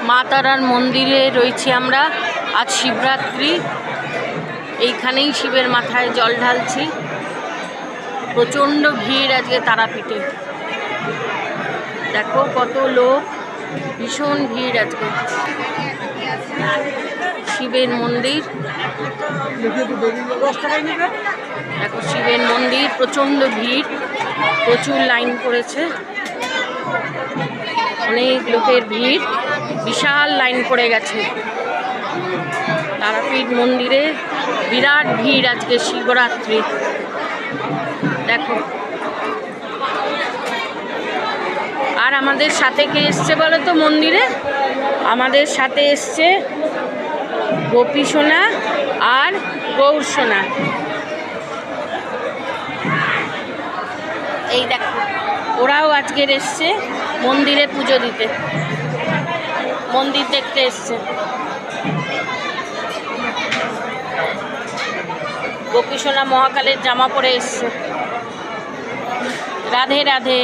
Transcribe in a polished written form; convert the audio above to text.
মা তারার মন্দিরে রয়েছি আমরা। আজ শিবরাত্রি, এইখানেই শিবের মাথায় জল ঢালছি। প্রচণ্ড ভিড় আজকে তারাপীঠে, দেখো কত লোক, ভীষণ ভিড় আজকে। শিবের মন্দির, দেখো শিবের মন্দির, প্রচণ্ড ভিড়, প্রচুর লাইন পড়েছে, অনেক লোকের ভিড়, বিশাল লাইন পড়ে গেছে তারাপীঠ মন্দিরে। বিরাট ভিড় আজকে শিবরাত্রি, দেখো। আর আমাদের সাথে কে এসছে বলো তো মন্দিরে? আমাদের সাথে এসছে গোপী সোনা আর গৌর সোনা। এই দেখো, ওরাও আজকের এসছে মন্দিরে পুজো দিতে, মন্দির দেখতে এসছে। গোপী সোনা মহাকালের জামা পরে এসছে। রাধে রাধে।